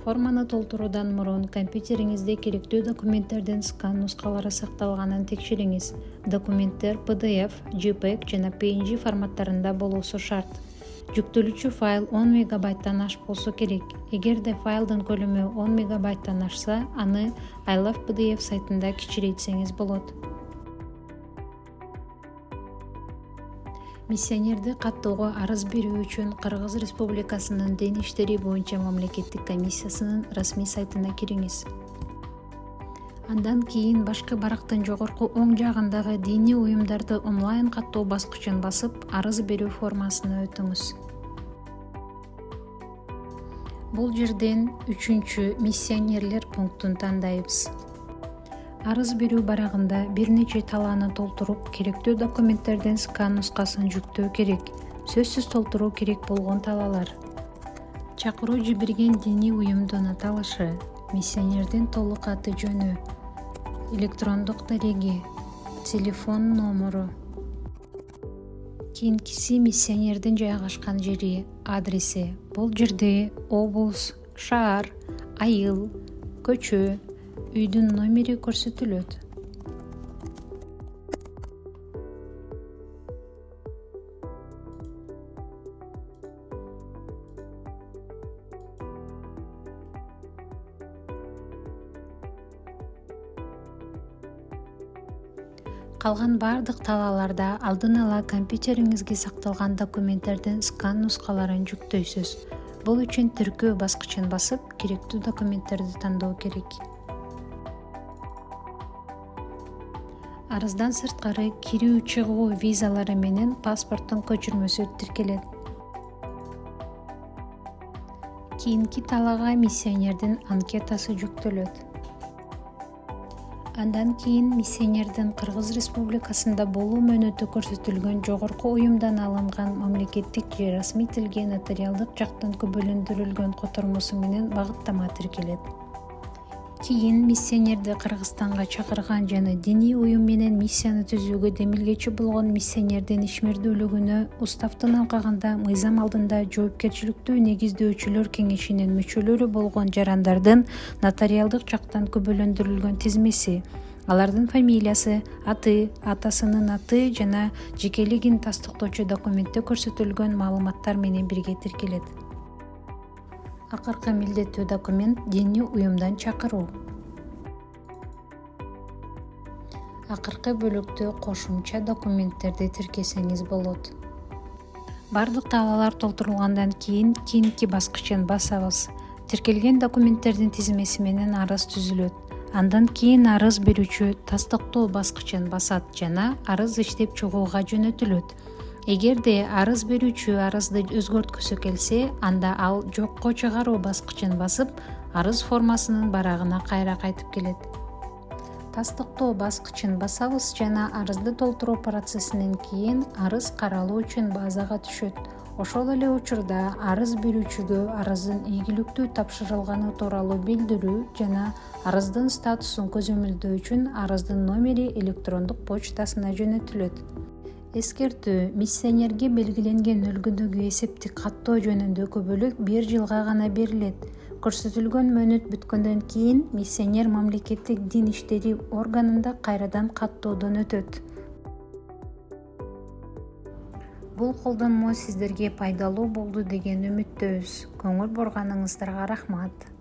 Форманы толтуруудан мурун компьютериңизде керектүү документтердин скан нускалары сакталганын текшериңиз. Документтер PDF, JPEG жана PNG форматтарында болуусу шарт. Жүктөлүүчү файл 10 мегабайттан аш болсо керек. Эгерде файлдын көлөмү 10 мегабайттан ашса, аны I Love PDF сайтында кичирейтсеңиз болот. Миссионерди каттоого арыз берүү үчүн Кыргыз Республикасынын Дин иштери боюнча мамлекеттик комиссиясынын расмий сайтына кириңиз. Андан кийин башкы барактын жогорку оң жагындагы диний уюмдарды онлайн каттоо баскычын басып, арыз берүү формасына өтүңүз. Бул жерден 3-чү миссионерлер пунктун тандайбыз. Арыз берүү барагында бир нече талааны толтуруп, керектүү документтердин скан нускасын жүктөө керек. Сөзсүз толтуруу керек болгон талаалар: чакыруу жиберген диний уюмдун аталышы, миссионердин толук аты жөнү, электрондук дареги, телефон номеру. Кийинкиси миссионердин жайгашкан жери, адреси. Бул жерде облус, шаар, айыл, көчө, үйдүн номери көрсөтүлөт. Калган бардык талааларда алдын ала компьютериңизге сакталган документтердин скан нускаларын жүктөйсүз. Бул үчүн тиркөө баскычын басып, керектүү документтерди тандоо керек. Арыздан сырткары кирүү-чыгуу визалары менен паспорттун көчүрмөсү тиркелет. Кийинки талаага миссионердин анкетасы жүктөлөт. Андан кийин миссионердин Кыргыз Республикасында болуу мөөнөтү көрсөтүлгөн жогорку уюмдан алынган мамлекеттик же расмий тилге нотариалдык жактан күбөлөндүрүлгөн котормосу менен багыттама тиркелет. Кийин миссионерди Кыргызстанга чакырган жана диний уюм менен миссияны түзүүгө демилгечи болгон миссионердин ишмердүүлүгүнө уставдын алкагында мыйзам алдында жоопкерчиликтүү негиздөөчүлөр кеңешинин мүчөлөрү болгон жарандардын нотариалдык жактан күбөлөндүрүлгөн тизмеси, алардын фамилиясы, аты, атасынын аты жана жекелигин тастыктоочу документте көрсөтүлгөн маалыматтар менен бирге тиркелет. Акыркы милдеттүү документ диний уюмдан чакыруу. Акыркы бөлүктө кошумча документтерди тиркесеңиз болот. Бардык талаалар толтурулгандан кийин кийинки баскычын басабыз. Тиркелген документтердин тизмеси менен арыз түзүлөт. Андан кийин арыз берүүчү тастыктоо баскычын басат жана арыз иштеп чыгууга жөнөтүлөт. Эгерде арыз берүүчү арызды өзгөрткүсү келсе, анда ал жокко чыгаруу баскычын басып, арыз формасынын барагына кайра кайтып келет. Тастыктоо баскычын басабыз жана арызды толтуруу процессинен кийин арыз каралуу үчүн базага түшөт. Ошол эле учурда арыз берүүчүгө арыздын ийгиликтүү тапшырылганы тууралуу билдирүү жана арыздын статусун көзөмөлдөө үчүн арыздын номери электрондук почтасына жөнөтүлөт. Эскертүү: миссионерге белгиленген өлкөдөгү эсептик каттоо жөнүндөгү бөлүк 1 жылга гана берилет. Көрсөтүлгөн мөөнөт бүткөндөн кийин миссионер мамлекеттик дин иштери органында кайрадан каттоодон өтөт. Бул колдонмо сиздерге пайдалуу болду деген үмүттөбүз. Көңүл бурганыңыздарга рахмат.